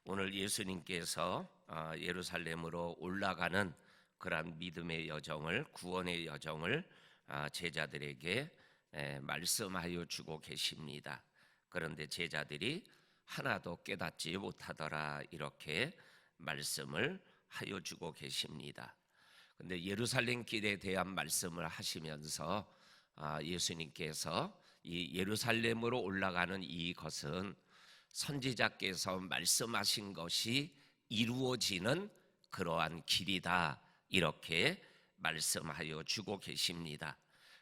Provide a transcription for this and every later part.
오늘 예수님께서 예루살렘으로 올라가는 그러한 믿음의 여정을, 구원의 여정을 제자들에게 말씀하여 주고 계십니다. 그런데 제자들이 하나도 깨닫지 못하더라, 이렇게 말씀을 하여 주고 계십니다. 그런데 예루살렘 길에 대한 말씀을 하시면서 예수님께서 이 예루살렘으로 올라가는 이것은 선지자께서 말씀하신 것이 이루어지는 그러한 길이다, 이렇게 말씀하여 주고 계십니다.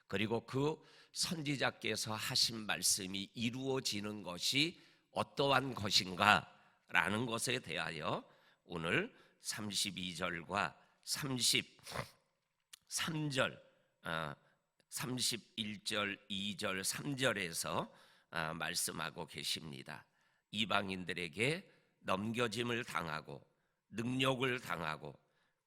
그리고 그 선지자께서 하신 말씀이 이루어지는 것이 어떠한 것인가 라는 것에 대하여 오늘 32절과 33절, 31절, 2절, 3절에서 말씀하고 계십니다. 이방인들에게 넘겨짐을 당하고 능욕을 당하고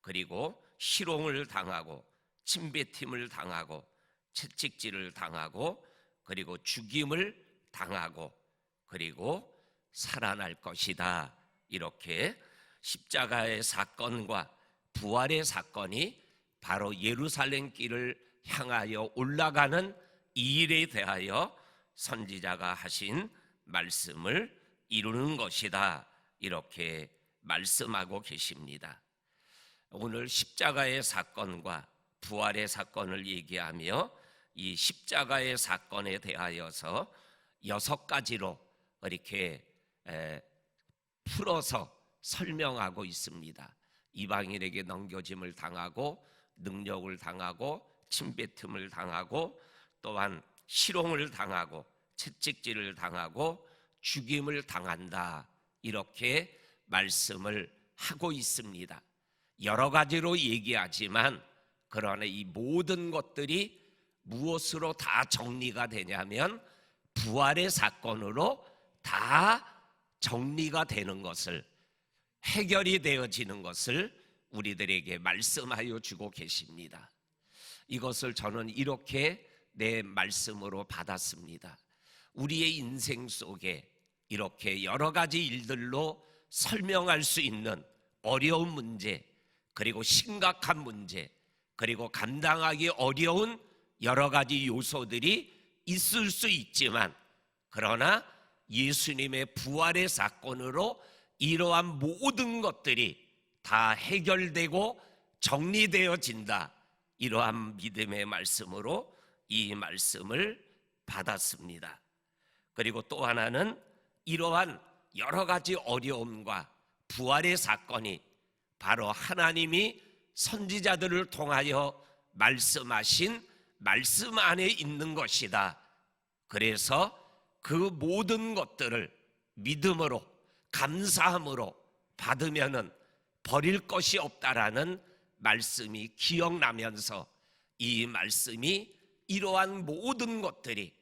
그리고 희롱을 당하고 침뱉음을 당하고 채찍질을 당하고 그리고 죽임을 당하고 그리고 살아날 것이다, 이렇게 십자가의 사건과 부활의 사건이 바로 예루살렘 길을 향하여 올라가는 이 일에 대하여 선지자가 하신 말씀을 이루는 것이다, 이렇게 말씀하고 계십니다. 오늘 십자가의 사건과 부활의 사건을 얘기하며 이 십자가의 사건에 대하여서 6가지로 이렇게 풀어서 설명하고 있습니다. 이방인에게 넘겨짐을 당하고 능욕을 당하고 침뱉음을 당하고 또한 희롱을 당하고 채찍질을 당하고 죽임을 당한다, 이렇게 말씀을 하고 있습니다. 여러 가지로 얘기하지만 그러나 이 모든 것들이 무엇으로 다 정리가 되냐면 부활의 사건으로 다 정리가 되는 것을, 해결이 되어지는 것을 우리들에게 말씀하여 주고 계십니다. 이것을 저는 이렇게 내 말씀으로 받았습니다. 우리의 인생 속에 이렇게 여러 가지 일들로 설명할 수 있는 어려운 문제, 그리고 심각한 문제, 그리고 감당하기 어려운 여러 가지 요소들이 있을 수 있지만 그러나 예수님의 부활의 사건으로 이러한 모든 것들이 다 해결되고 정리되어진다, 이러한 믿음의 말씀으로 이 말씀을 받았습니다. 그리고 또 하나는 이러한 여러 가지 어려움과 부활의 사건이 바로 하나님이 선지자들을 통하여 말씀하신 말씀 안에 있는 것이다. 그래서 그 모든 것들을 믿음으로 감사함으로 받으면은 버릴 것이 없다라는 말씀이 기억나면서 이 말씀이 이러한 모든 것들이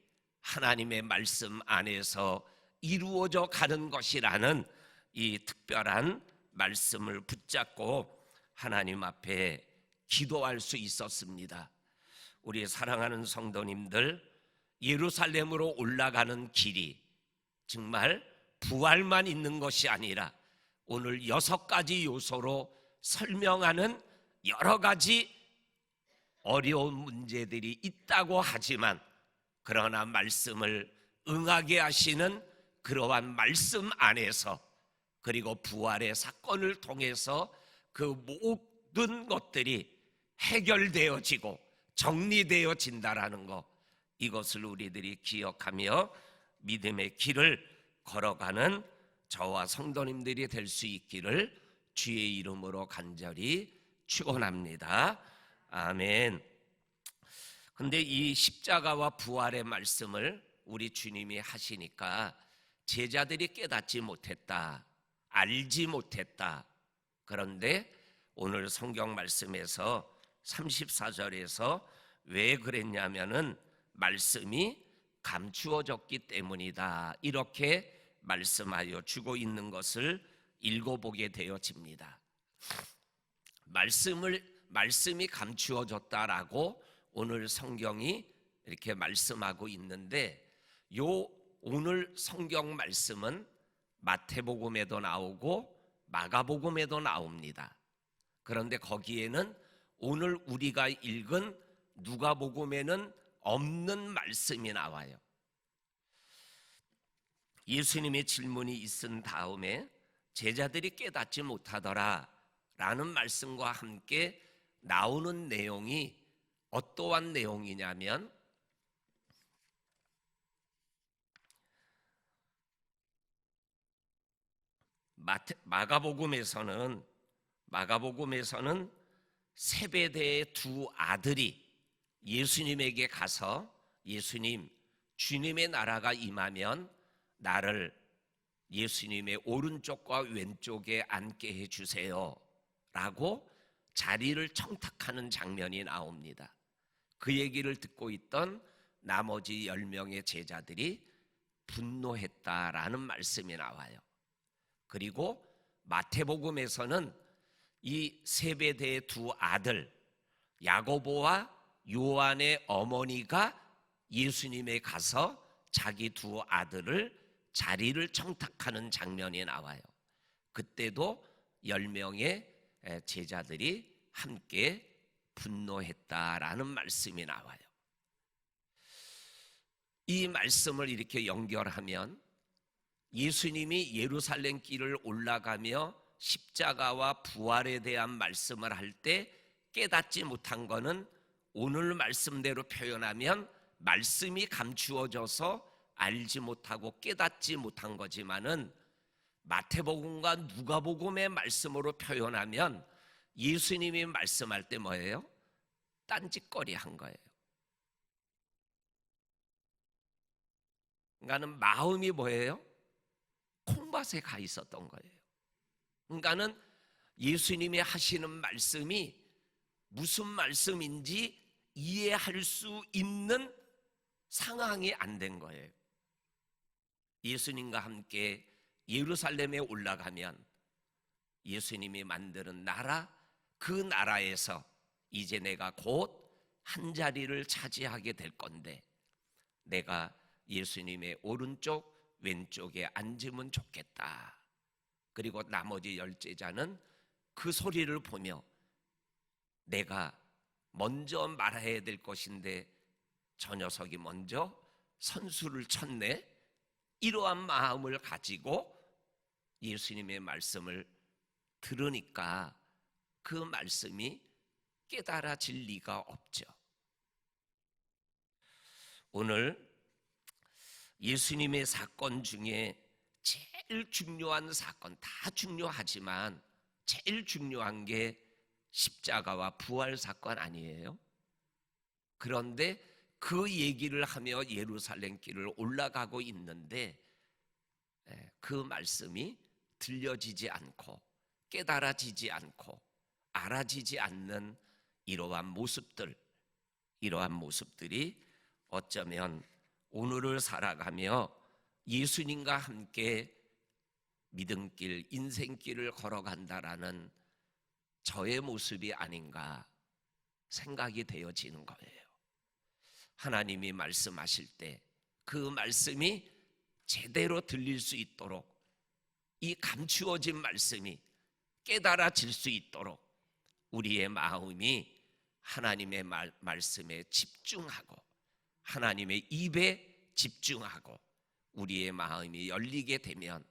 하나님의 말씀 안에서 이루어져 가는 것이라는 이 특별한 말씀을 붙잡고 하나님 앞에 기도할 수 있었습니다. 우리 사랑하는 성도님들, 예루살렘으로 올라가는 길이 정말 부활만 있는 것이 아니라 오늘 6가지 요소로 설명하는 여러 가지 어려운 문제들이 있다고 하지만 그러나 말씀을 응하게 하시는 그러한 말씀 안에서 그리고 부활의 사건을 통해서 그 모든 것들이 해결되어지고 정리되어진다라는 것, 이것을 우리들이 기억하며 믿음의 길을 걸어가는 저와 성도님들이 될 수 있기를 주의 이름으로 간절히 축원합니다. 아멘. 근데 이 십자가와 부활의 말씀을 우리 주님이 하시니까 제자들이 깨닫지 못했다, 알지 못했다. 그런데 오늘 성경 말씀에서 34절에서 왜 그랬냐면은 말씀이 감추어졌기 때문이다, 이렇게 말씀하여 주고 있는 것을 읽어보게 되어집니다. 말씀이 감추어졌다라고 오늘 성경이 이렇게 말씀하고 있는데, 요 오늘 성경 말씀은 마태복음에도 나오고 마가복음에도 나옵니다. 그런데 거기에는 오늘 우리가 읽은 누가복음에는 없는 말씀이 나와요. 예수님의 질문이 있은 다음에 제자들이 깨닫지 못하더라 라는 말씀과 함께 나오는 내용이 어떠한 내용이냐면 마가복음에서는 세베대의 두 아들이 예수님에게 가서 예수님, 주님의 나라가 임하면 나를 예수님의 오른쪽과 왼쪽에 앉게 해주세요 라고 자리를 청탁하는 장면이 나옵니다. 그 얘기를 듣고 있던 나머지 10명의 제자들이 분노했다라는 말씀이 나와요. 그리고 마태복음에서는 이 세베대의 두 아들 야고보와 요한의 어머니가 예수님에 가서 자기 두 아들을 자리를 청탁하는 장면이 나와요. 그때도 10명의 제자들이 함께 분노했다라는 말씀이 나와요. 이 말씀을 이렇게 연결하면 예수님이 예루살렘 길을 올라가며 십자가와 부활에 대한 말씀을 할 때 깨닫지 못한 것은 오늘 말씀대로 표현하면 말씀이 감추어져서 알지 못하고 깨닫지 못한 거지만은 마태복음과 누가복음의 말씀으로 표현하면 예수님이 말씀할 때 뭐예요? 딴짓거리 한 거예요. 그러니까는 마음이 뭐예요? 콩밭에 가 있었던 거예요. 그러니까는 예수님이 하시는 말씀이 무슨 말씀인지 이해할 수 있는 상황이 안 된 거예요. 예수님과 함께 예루살렘에 올라가면 예수님이 만드는 나라, 그 나라에서 이제 내가 곧 한 자리를 차지하게 될 건데 내가 예수님의 오른쪽 왼쪽에 앉으면 좋겠다. 그리고 나머지 10제자는 그 소리를 보며 내가 먼저 말해야 될 것인데 저 녀석이 먼저 선수를 쳤네. 이러한 마음을 가지고 예수님의 말씀을 들으니까 그 말씀이 깨달아질 리가 없죠. 오늘 예수님의 사건 중에 제일 중요한 사건, 다 중요하지만 제일 중요한 게 십자가와 부활 사건 아니에요? 그런데 그 얘기를 하며 예루살렘 길을 올라가고 있는데 그 말씀이 들려지지 않고 깨달아지지 않고 알아지지 않는 이러한 모습들이 어쩌면 오늘을 살아가며 예수님과 함께 믿음길, 인생길을 걸어간다라는 저의 모습이 아닌가 생각이 되어지는 거예요. 하나님이 말씀하실 때 그 말씀이 제대로 들릴 수 있도록 이 감추어진 말씀이 깨달아질 수 있도록 우리의 마음이 하나님의 말씀에 집중하고 하나님의 입에 집중하고 우리의 마음이 열리게 되면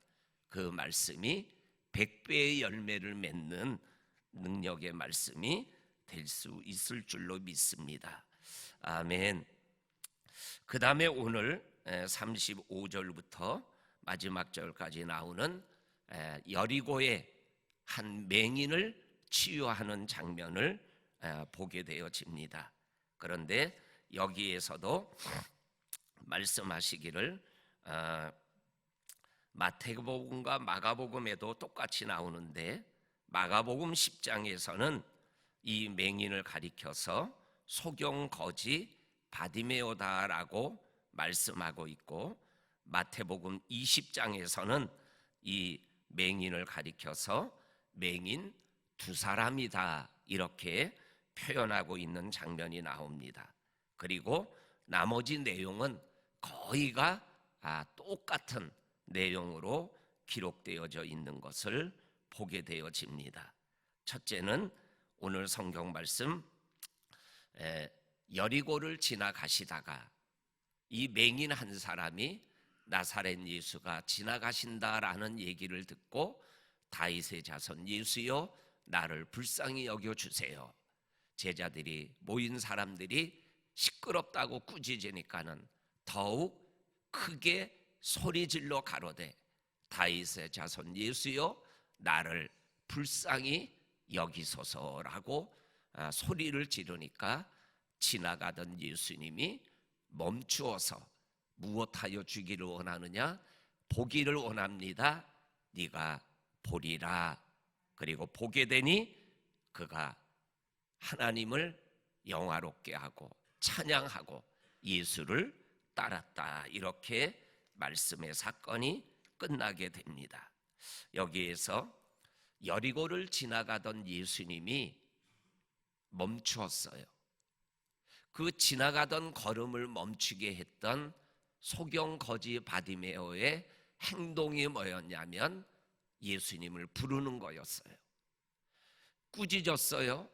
그 말씀이 100배의 열매를 맺는 능력의 말씀이 될 수 있을 줄로 믿습니다. 아멘. 그 다음에 오늘 35절부터 마지막 절까지 나오는 여리고의 한 맹인을 치유하는 장면을 보게 되어집니다. 그런데 여기에서도 말씀하시기를 마태복음과 마가복음에도 똑같이 나오는데 마가복음 10장에서는 이 맹인을 가리켜서 소경거지 바디메오다라고 말씀하고 있고 마태복음 20장에서는 이 맹인을 가리켜서 맹인 두 사람이다 이렇게 표현하고 있는 장면이 나옵니다. 그리고 나머지 내용은 거의가 똑같은 내용으로 기록되어져 있는 것을 보게 되어집니다. 첫째는 오늘 성경 말씀 여리고를 지나가시다가 이 맹인 한 사람이 나사렛 예수가 지나가신다라는 얘기를 듣고 다윗의 자손 예수여 나를 불쌍히 여겨주세요. 제자들이 모인 사람들이 시끄럽다고 꾸짖으니까는 더욱 크게 소리질러 가로되 다윗의 자손 예수여 나를 불쌍히 여기소서라고 소리를 지르니까 지나가던 예수님이 멈추어서 무엇하여 주기를 원하느냐? 보기를 원합니다. 네가 보리라. 그리고 보게 되니 그가 하나님을 영화롭게 하고 찬양하고 예수를 따랐다. 이렇게 말씀의 사건이 끝나게 됩니다. 여기에서 여리고를 지나가던 예수님이 멈추었어요. 그 지나가던 걸음을 멈추게 했던 소경거지 바디메오의 행동이 뭐였냐면 예수님을 부르는 거였어요. 꾸짖었어요.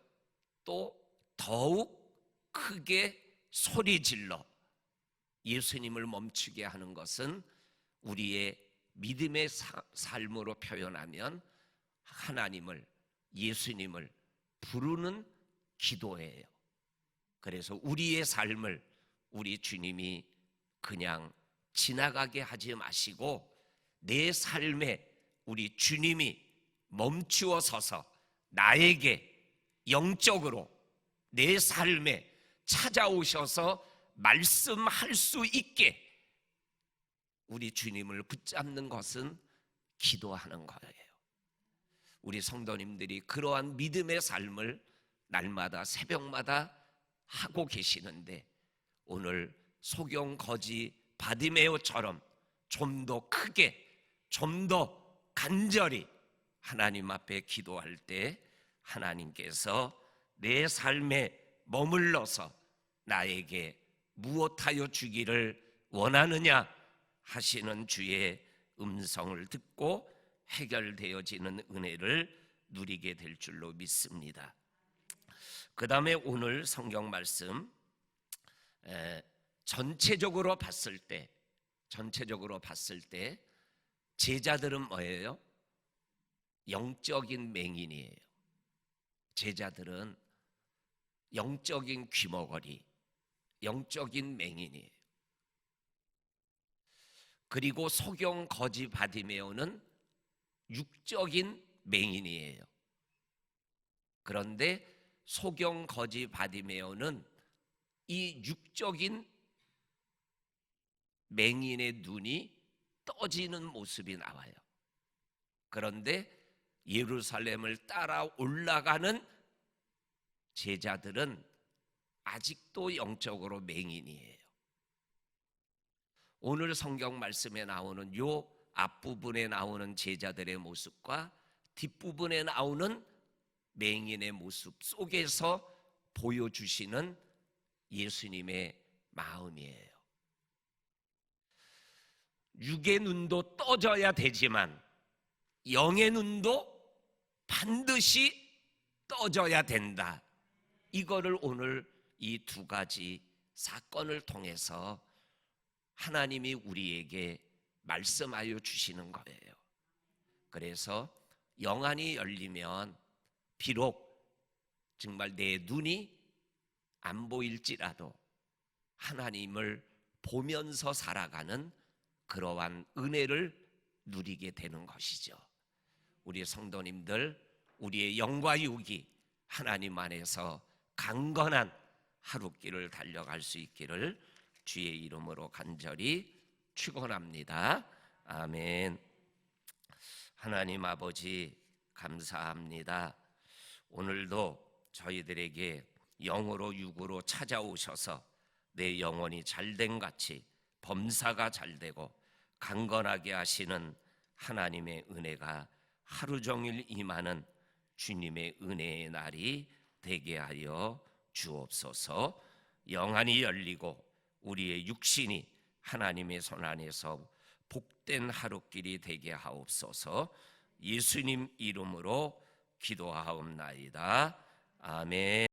또 더욱 크게 소리질러 예수님을 멈추게 하는 것은 우리의 믿음의 삶으로 표현하면 하나님을, 예수님을 부르는 기도예요. 그래서 우리의 삶을 우리 주님이 그냥 지나가게 하지 마시고 내 삶에 우리 주님이 멈추어 서서 나에게 영적으로 내 삶에 찾아오셔서 말씀할 수 있게 우리 주님을 붙잡는 것은 기도하는 거예요. 우리 성도님들이 그러한 믿음의 삶을 날마다 새벽마다 하고 계시는데 오늘 소경거지 바디메오처럼 좀 더 크게 좀 더 간절히 하나님 앞에 기도할 때 하나님께서 내 삶에 머물러서 나에게 무엇하여 주기를 원하느냐 하시는 주의 음성을 듣고 해결되어지는 은혜를 누리게 될 줄로 믿습니다. 그 다음에 오늘 성경 말씀 전체적으로 봤을 때 제자들은 뭐예요? 영적인 맹인이에요. 제자들은 영적인 귀머거리, 영적인 맹인이에요. 그리고 소경 거지 바디메오는 육적인 맹인이에요. 그런데 소경 거지 바디메오는 이 육적인 맹인의 눈이 떠지는 모습이 나와요. 그런데 예루살렘을 따라 올라가는 제자들은 아직도 영적으로 맹인이에요. 오늘 성경 말씀에 나오는 요 앞부분에 나오는 제자들의 모습과 뒷부분에 나오는 맹인의 모습 속에서 보여주시는 예수님의 마음이에요. 육의 눈도 떠져야 되지만 영의 눈도 반드시 떠져야 된다. 이거를 오늘 이 두 가지 사건을 통해서 하나님이 우리에게 말씀하여 주시는 거예요. 그래서 영안이 열리면 비록 정말 내 눈이 안 보일지라도 하나님을 보면서 살아가는 그러한 은혜를 누리게 되는 것이죠. 우리 성도님들, 우리의 영과 육이 하나님 안에서 강건한 하루길을 달려갈 수 있기를 주의 이름으로 간절히 축원합니다. 아멘. 하나님 아버지 감사합니다. 오늘도 저희들에게 영으로 육으로 찾아오셔서 내 영혼이 잘된 같이 범사가 잘되고 강건하게 하시는 하나님의 은혜가 하루 종일 임하는 주님의 은혜의 날이 되게 하여 주옵소서. 영안이 열리고 우리의 육신이 하나님의 손 안에서 복된 하루길이 되게 하옵소서. 예수님 이름으로 기도하옵나이다. 아멘.